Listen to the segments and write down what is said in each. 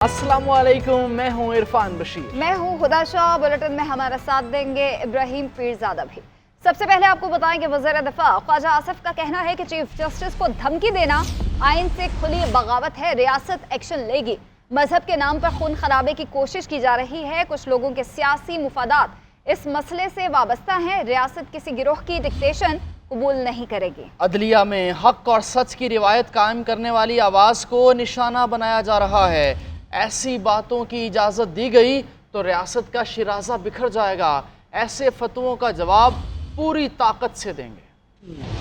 अस्सलाम वालेकुम, मैं हूं इरफान बशीर। मैं हूं हुदा शाह। बुलेटिन में हमारा साथ देंगे इब्राहिम पीरजादा भी। सबसे पहले आपको बताएं कि वज़ीर दिफा ख्वाजा आसिफ का कहना है कि चीफ जस्टिस को धमकी देना आइन से खुली बगावत है, रियासत एक्शन लेगी। मजहब के नाम पर खून खराबे की कोशिश की जा रही है। कुछ लोगों के सियासी मुफादात इस मसले से वाबस्ता हैं। रियासत किसी गिरोह की डिक्टेशन कबूल नहीं करेगी। अदलिया में हक और सच की रिवायत कायम करने वाली आवाज़ को निशाना बनाया जा रहा है। ऐसी बातों की इजाज़त दी गई तो रियासत का शिराजा बिखर जाएगा। ऐसे फतवों का जवाब पूरी ताकत से देंगे।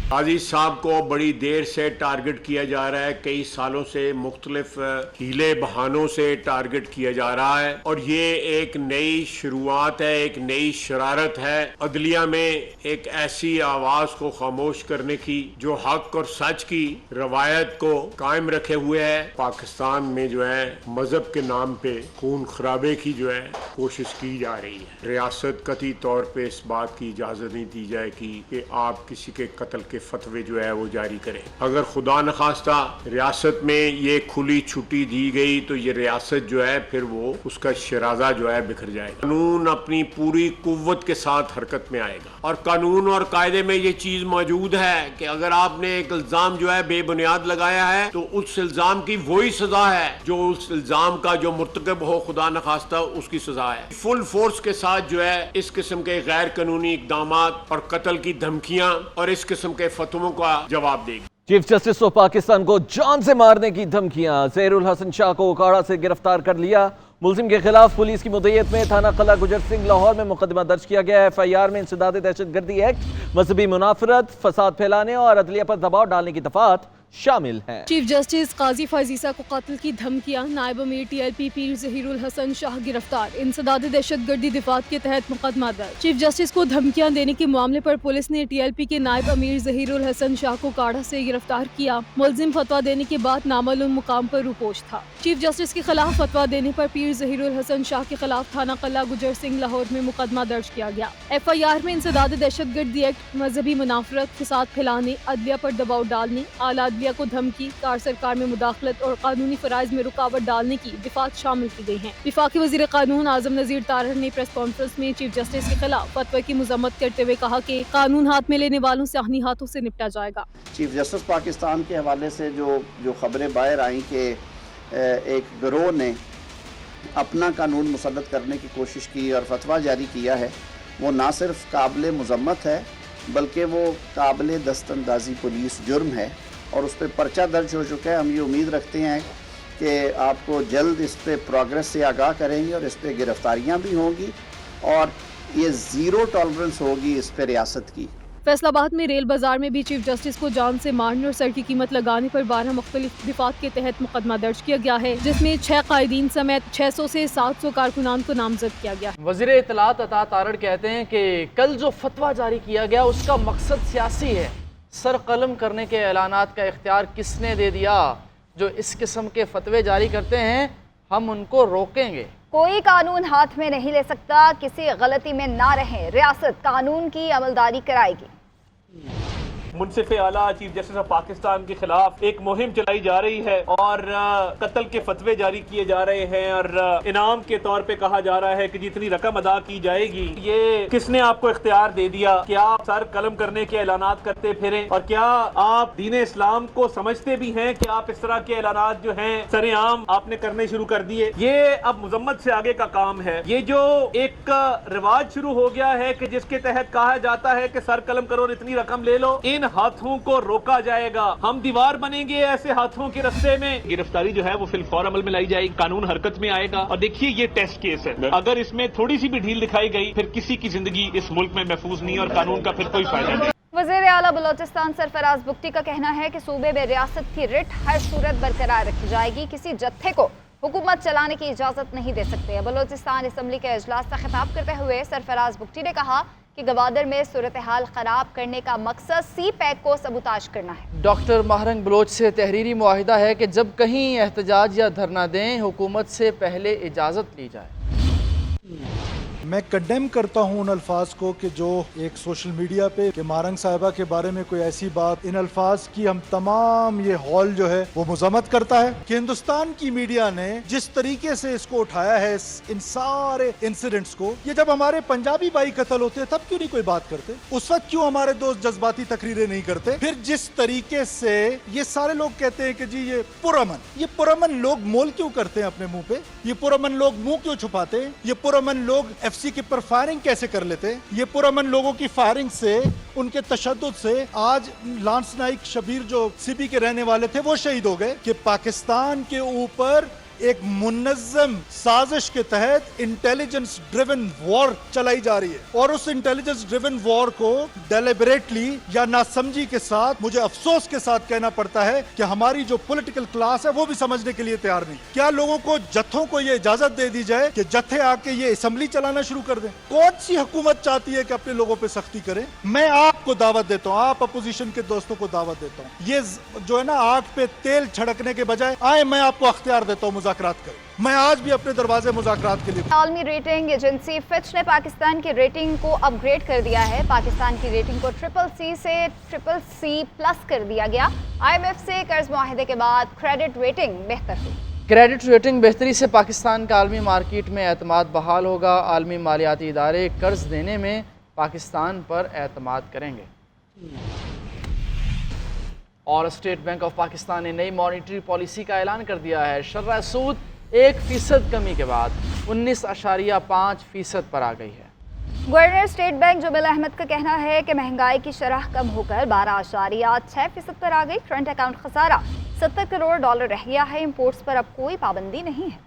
काजी साहब को बड़ी देर से टारगेट किया जा रहा है, कई सालों से मुख्तलिफ हीले बहानों से टारगेट किया जा रहा है और ये एक नई शुरुआत है, एक नई शरारत है अदलिया में एक ऐसी आवाज़ को खामोश करने की जो हक और सच की रवायत को कायम रखे हुए है। पाकिस्तान में जो है मजहब के नाम पे खून खराबे की जो है कोशिश की जा रही है। रियासत कतई तौर पे इस बात की इजाज़त नहीं दी जाएगी कि आप किसी के कत्ल के फतवे जो है वो जारी करें। अगर खुदा न खास्ता रियासत में ये खुली छुट्टी दी गई तो ये रियासत जो है फिर वो उसका शराजा जो है बिखर जाएगा। कानून अपनी पूरी कुव्वत के साथ हरकत में आएगा और कानून और कायदे में ये चीज मौजूद है कि अगर आपने एक इल्जाम जो है बेबुनियाद लगाया है तो उस इल्जाम की वही सजा है जो उस इल्जाम का जो मुर्तकब हो खुदा न खास्ता उसकी सजा है। फुल फोर्स के साथ जो है इस किस्म के गैर कानूनी इकदाम और कत्ल की धमकियां और इस किस्म के फतवों का जवाब देगी। चीफ जस्टिस ऑफ पाकिस्तान को जान से मारने की धमकियां। ज़हीरुल हसन शाह को उकाड़ा से गिरफ्तार कर लिया। मुलजिम के खिलाफ पुलिस की मुद्दईयत में थाना कला गुजर सिंह लाहौर में मुकदमा दर्ज किया गया है। FIR में इंसदाद दहशतगर्दी एक्ट, मजहबी मुनाफरत, फसाद फैलाने और अदलिया पर दबाव डालने की दफात शामिल हैं। चीफ जस्टिस काजी फाजीसा को कत्ल की धमकियां। नायब अमीर TLP पीर ज़हीरुल हसन शाह गिरफ्तार। इंसदाद दहशतगर्दी दिफात के तहत मुकदमा दर्ज। चीफ जस्टिस को धमकियां देने के मामले पर पुलिस ने TLP के नायब अमीर ज़हीरुल हसन शाह को काड़ा से गिरफ्तार किया। मुलजिम फतवा देने के बाद नामालूम मुकाम पर रुपोश था। चीफ जस्टिस के खिलाफ फतवा देने पर पीर ज़हीरुल हसन शाह के खिलाफ थाना कला गुजर सिंह लाहौर में मुकदमा दर्ज किया गया। FIR में इंसदाद दहशतगर्दी एक्ट, मजहबी मुनाफरत, फसाद फैलाने, अदलिया पर दबाव डालने, आला अदलिया को धमकी, कार सरकार में मुदाखलत और कानूनी फराइज में रुकावट डालने की दिफात शामिल की गई हैं। विफाकी वजीर कानून आजम नज़ीर तारड़ ने प्रेस कॉन्फ्रेंस में चीफ जस्टिस के खिलाफ फतवे की मजम्मत करते हुए कहा कि कानून हाथ में लेने वालों से आहनी हाथों से निपटा जाएगा। चीफ जस्टिस पाकिस्तान के हवाले से जो खबरें बाहर आई कि एक गिरोह ने अपना कानून मुसद्दद करने की कोशिश की और फतवा जारी किया है, वो ना सिर्फ काबिल मजम्मत है बल्कि वो काबिल दस्तंदाजी पुलिस जुर्म है और उस पर पर्चा दर्ज हो चुका है। हम ये उम्मीद रखते हैं कि आपको जल्द इस पर प्रोग्रेस से आगाह करेंगे और इस पर गिरफ्तारियाँ भी होंगी और ये ज़ीरो टॉलरेंस होगी इस पर रियासत की। फैसलाबाद में रेल बाजार में भी चीफ जस्टिस को जान से मारने और सर की कीमत लगाने पर 12 मुख्तलिफ दिफात के तहत मुकदमा दर्ज किया गया है, जिसमें 6 कायदीन समेत 600 से 700 कारकुनान को नामजद किया गया। वज़ीर इत्तलात अता तारड़ कहते हैं कि कल जो फतवा जारी किया गया उसका मकसद सियासी है। सर कलम करने के ऐलानात का इख्तियार किसने दे दिया? जो इस किस्म के फतवे जारी करते हैं हम उनको रोकेंगे। कोई कानून हाथ में नहीं ले सकता, किसी गलती में ना रहें, रियासत कानून की अमलदारी कराएगी। मुनसिफ आला चीफ जस्टिस ऑफ पाकिस्तान के खिलाफ एक मुहिम चलाई जा रही है और कत्ल के फतवे जारी किए जा रहे हैं और इनाम के तौर पे कहा जा रहा है कि जितनी रकम अदा की जाएगी। ये किसने आपको इख्तियार दे दिया? क्या आप सर कलम करने के ऐलानात करते फिरें और क्या आप दीन इस्लाम को समझते भी हैं कि आप इस तरह के ऐलानात जो हैं सरेआम आपने करने शुरू कर दिए? ये अब मुजम्मत से आगे का काम है। ये जो एक रिवाज शुरू हो गया है कि जिसके तहत कहा जाता है कि सर कलम करो और इतनी रकम ले लो, इन हाथों को रोका जाएगा। हम दीवार बनेंगे ऐसे हाथों के रास्ते में। गिरफ्तारी जो है वो फिलफौर अमल में लाई जाएगी, कानून हरकत में आएगा। और देखिए ये टेस्ट केस है, अगर इसमें थोड़ी सी भी ढील दिखाई गई फिर किसी की जिंदगी इस मुल्क में महफूज नहीं और कानून का फिर कोई फायदा नहीं। वज़ीर आला बलोचिस्तान सरफराज बुगटी का कहना है कि सूबे में रियासत की रिट हर सूरत बरकरार रखी जाएगी। किसी जत्थे को हुकूमत चलाने की इजाज़त नहीं दे सकते। बलोचिस्तान असम्बली के इजलास से खिताब करते हुए सरफराज बुगटी ने कहा कि गवादर में सूरत हाल खराब करने का मकसद CPAC को सबूताज करना है। डॉक्टर महरंग बलोच से तहरीरी मुआहिदा है कि जब कहीं एहतजाज या धरना दें हुकूमत से पहले इजाज़त ली जाए। मैं कंडेम करता हूँ उन अल्फाज को कि जो एक सोशल मीडिया पे कि मारंग साहिबा के बारे में कोई ऐसी बात, इन अल्फाज की हम तमाम ये हॉल जो है वो मजम्मत करता है कि हिंदुस्तान की मीडिया ने जिस तरीके से इसको उठाया है, इन सारे इंसिडेंट्स को, ये जब हमारे पंजाबी भाई कत्ल होते तब क्यों नहीं कोई बात करते? उस वक्त क्यों हमारे दोस्त जज्बाती तकरीरें नहीं करते? फिर जिस तरीके से ये सारे लोग कहते हैं कि जी ये पुरअमन लोग मोल क्यों करते हैं अपने मुंह पे? ये पुरअमन लोग मुंह क्यों छुपाते हैं? ये पुरअमन लोग एफसी के पर फायरिंग कैसे कर लेते हैं? ये पुरअमन लोगों की फायरिंग से, उनके तशद्दुद से आज लांस नाइक शबीर जो सीबी के रहने वाले थे वो शहीद हो गए कि पाकिस्तान के ऊपर एक मुनज़्ज़म साजिश के तहत इंटेलिजेंस ड्रिवन वॉर चलाई जा रही है, और उस इंटेलिजेंस ड्रिवन वॉर को डेलिबरेटली या नासमझी के साथ, मुझे अफसोस के साथ कहना पड़ता है कि हमारी जो पॉलिटिकल क्लास है वो भी समझने के लिए तैयार नहीं। क्या लोगों को, जत्थों को ये इजाजत दे दी जाए कि जत्थे आके ये असेंबली चलाना शुरू कर दें? कौन सी हुकूमत चाहती है कि अपने लोगों पे सख्ती करे? मैं आपको दावत देता हूँ, आप अपोजिशन के दोस्तों को दावत देता हूँ, ये जो है ना आग पे तेल छिड़कने के बजाय आए, मैं आपको अख्तियार देता हूँ, मुज़ाकरात करें। मैं आज भी अपने दरवाजे मुज़ाकरात के लिए। आलमी रेटिंग एजेंसी फिच ने पाकिस्तान की रेटिंग को अपग्रेड कर दिया है। पाकिस्तान की रेटिंग को CCC से CCC+ कर दिया गया। IMF से कर्ज मुआहदे के बाद क्रेडिट रेटिंग बेहतर हुई। क्रेडिट रेटिंग बेहतरी से पाकिस्तान का आलमी मार्केट में एतमाद बहाल होगा। आलमी मालियाती इदारे कर्ज देने में पाकिस्तान पर एतमाद करेंगे। और स्टेट बैंक ऑफ पाकिस्तान ने नई मॉनिटरी पॉलिसी का ऐलान कर दिया है। शर्ह सूद 1% कमी के बाद 19.5% पर आ गई है। गवर्नर स्टेट बैंक जुबैल अहमद का कहना है कि महंगाई की शरह कम होकर 12.6% पर आ गई। करंट अकाउंट खसारा $70 करोड़ रह गया है। इंपोर्ट्स पर अब कोई पाबंदी नहीं है।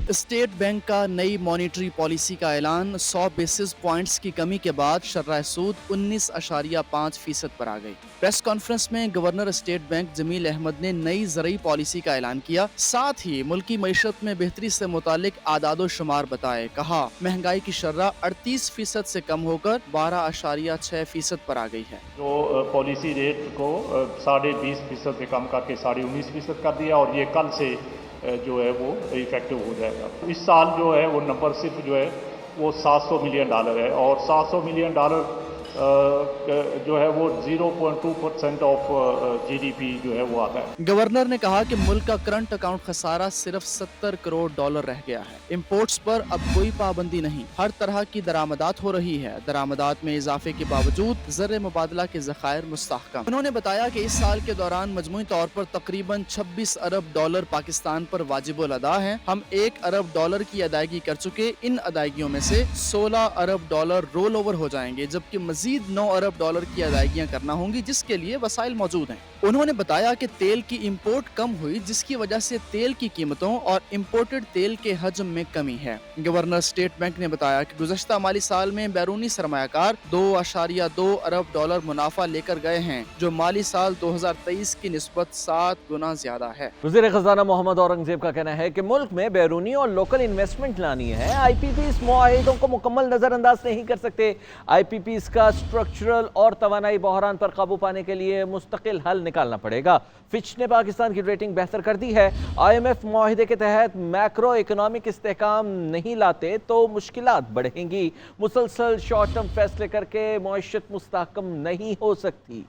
स्टेट बैंक का नई मॉनिटरी पॉलिसी का ऐलान, 100 बेसिस पॉइंट्स की कमी के बाद शर्ह सूद 19.5% पर आ गई। प्रेस कॉन्फ्रेंस में governor state bank Jameel Ahmad ने नई ज़रई पॉलिसी का ऐलान किया, साथ ही मुल्की मईशत में बेहतरी से मुतालिक आदादो शुमार बताए। कहा महंगाई की शर्ह 38% से कम होकर 12.6% पर आ गई है। जो पॉलिसी रेट को 20.5% से कम करके 19.5% कर दिया, और ये कल से जो है वो इफेक्टिव हो जाएगा। इस साल जो है वो नंबर सिर्फ जो है वो $700 मिलियन है, और $700 मिलियन जो है वो 0.2% ऑफ GDP जो है वो आता है। गवर्नर ने कहा कि मुल्क का करंट अकाउंट खसारा सिर्फ $70 करोड़ रह गया है। इंपोर्ट्स पर अब कोई पाबंदी नहीं, हर तरह की दरामदात हो रही है। दरामदात में इजाफे के बावजूद ज़र मुबादला के ज़खायर मुस्तहकम। उन्होंने बताया कि इस साल के दौरान मजमूई तौर पर तकरीबन $26 अरब पाकिस्तान पर वाजिबुल अदा है। हम $1 अरब की अदायगी कर चुके। इन अदायगियों में से $16 अरब रोल ओवर हो जाएंगे, जबकि मजीद $9 अरब की अदायगियां करना होंगी, जिसके लिए वसाइल मौजूद हैं। उन्होंने बताया कि तेल की इंपोर्ट कम हुई, जिसकी वजह से तेल की कीमतों और इंपोर्टेड तेल के हजम में कमी है। गवर्नर स्टेट बैंक ने बताया कि गुज़श्ता माली साल में बैरूनी सरमायाकार $2.2 अरब मुनाफा लेकर गए हैं, जो माली साल 2023 की निस्बत 7 गुना ज्यादा है। वज़ीर ख़ज़ाना मोहम्मद औरंगज़ेब का कहना है कि मुल्क में बैरूनी और लोकल इन्वेस्टमेंट लानी है। IPPs मुआहिदों को मुकम्मल नज़रअंदाज नहीं कर सकते। IPPs का स्ट्रक्चरल और तवानाई बहरान पर काबू पाने के लिए मुस्तकिल हल निकालना पड़ेगा। फिच ने पाकिस्तान की रेटिंग बेहतर कर दी है। IMF मुआहिदे के तहत मैक्रो इकोनॉमिक इस्तेहकाम नहीं लाते तो मुश्किलात बढ़ेंगी। मुसलसल शॉर्ट टर्म फैसले करके मईशत मुस्तहकम नहीं हो सकती।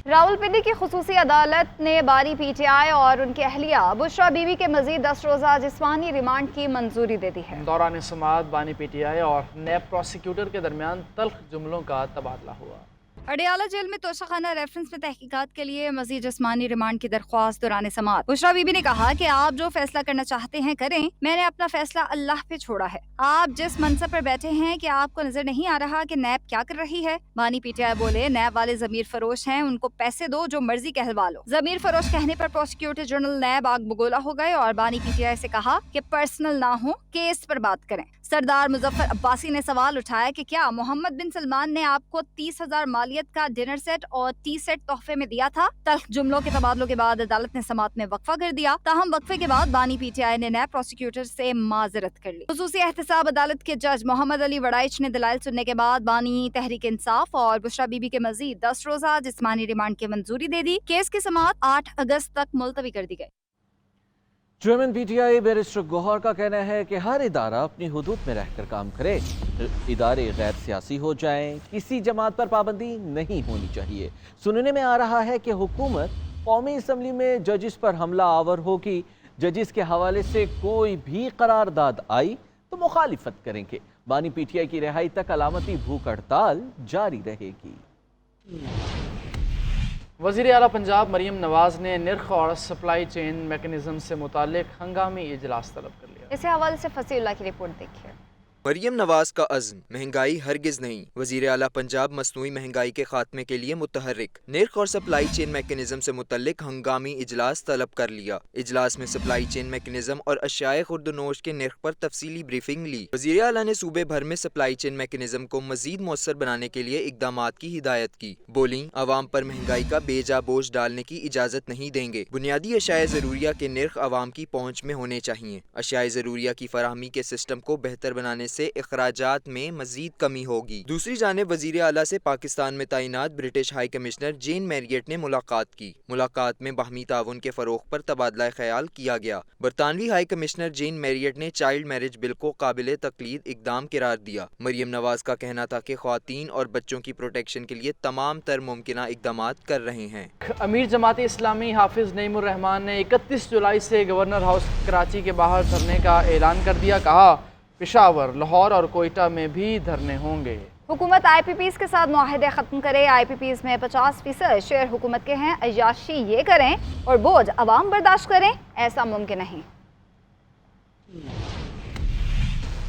रावलपिंडी की खुसूसी अदालत ने बानी PTI और उनकी अहलिया बुशरा बीबी के मजीद 10 रोज़ा जिस्मानी रिमांड की मंजूरी दे दी है। दौरान समाअत बानी PTI और नैब प्रोसिक्यूटर के दरमियान तल्ख जुमलों का तबादला हुआ। अडियाला जेल में तोशाखाना रेफरेंस में तहकीकात के लिए मजीद जिस्मानी रिमांड की दरख्वास्त दौरान समाअत। बुशरा बीबी ने कहा कि आप जो फैसला करना चाहते हैं करें, मैंने अपना फैसला अल्लाह पे छोड़ा है। आप जिस मनसब पर बैठे हैं कि आपको नजर नहीं आ रहा कि नैब क्या कर रही है? बानी PTI बोले नैब वाले जमीर फरोश हैं, उनको पैसे दो, जो मर्जी कहलवा लो। जमीर फरोश कहने पर प्रोसिक्यूटर जनरल नैब आग बगोला हो गए और बानी PTI से कहा कि पर्सनल ना हो, केस पर बात करें। सरदार मुजफ्फर अब्बासी ने सवाल उठाया कि क्या मोहम्मद बिन सलमान ने आपको 30,000 मालियत का डिनर सेट और टी सेट तोहफे में दिया था? तल्ख जुमलों के तबादलों के बाद अदालत ने समाअत में वक्फा कर दिया। ताहम वक्फे के बाद बानी PTI ने नैब प्रोसिक्यूटर से माजरत कर ली। खुसूसी एहतसाब अदालत के जज मोहम्मद अली वड़ाइच ने दलाइल सुनने के बाद बानी तहरीक इंसाफ और बुशरा बीबी के मजीद 10 रोज़ा जिस्मानी रिमांड की मंजूरी दे दी। केस की समाअत 8 अगस्त तक मुलतवी कर दी गई। चेयरमैन पीटीआई बैरिस्टर गौहर का कहना है कि हर इदारा अपनी हुदूद में रहकर काम करे, इदारे गैर सियासी हो जाएं, किसी जमात पर पाबंदी नहीं होनी चाहिए। सुनने में आ रहा है कि हुकूमत कौमी असम्बली में जजिस पर हमला आवर होगी, जजिस के हवाले से कोई भी करारदाद आई तो मुखालिफत करेंगे। बानी पीटीआई की रिहाई तक अलामती भूख हड़ताल जारी रहेगी। वज़ीर आला पंजाब मरीम नवाज ने निर्ख और सप्लाई चेन मैकेनिज्म से मुतालिक हंगामी इजलास तलब कर लिया। इसी हवाले से फसीउल्लाह की रिपोर्ट देखिए। मरीम नवाज का अज़्म, महंगाई हरगिज़ नहीं। वज़ीर आला पंजाब मसनूई महंगाई के खात्मे के लिए मुतहर्रिक, निर्ख और सप्लाई चेन मैकेनिज्म से मुतल्लिक हंगामी इजलास तलब कर लिया। इजलास में सप्लाई चेन मैकेनिज्म और अशियाए खुर्दनोश के निर्ख पर तफसीली ब्रीफिंग ली। वज़ीर आला ने सूबे भर में सप्लाई चेन मैकेनिज्म को मजीद मौसर बनाने के लिए इकदामात की हिदायत की। बोली, आवाम पर महंगाई का बेजा बोझ डालने की इजाज़त नहीं देंगे। बुनियादी अशियाए ज़रूरिया के निर्ख आवाम की पहुँच में होने चाहिए। अशियाए ज़रूरिया की फराहमी के सिस्टम को बेहतर बनाने से इखराजात में मजीद कमी होगी। दूसरी जानिब वज़ीर आला से पाकिस्तान में तैनात ब्रिटिश हाई कमिश्नर जेन मैरियट ने मुलाकात की। मुलाकात में बाहमी ताउन के फ़रोग़ पर तबादला ख्याल किया गया। बरतानवी हाई कमिश्नर जेन मैरियट ने चाइल्ड मैरिज बिल को काबिल तकलीद इकदाम करार दिया। मरीम नवाज का कहना था कि ख़वातीन और बच्चों की प्रोटेक्शन के लिए तमाम तर मुमकिना इकदामात कर रहे हैं। अमीर जमात इस्लामी हाफिज नईमुर रहमान ने 31 जुलाई से गवर्नर हाउस कराची के बाहर धरने का ऐलान कर दिया। कहा, पेशावर, लाहौर और कोयटा में भी धरने होंगे। हुकूमत IPPs के साथ मुआहदे ख़त्म करे। IPPs में 50% शेयर हुकूमत के हैं। अय्याशी ये करें और बोझ अवाम बर्दाश्त करें, ऐसा मुमकिन नहीं।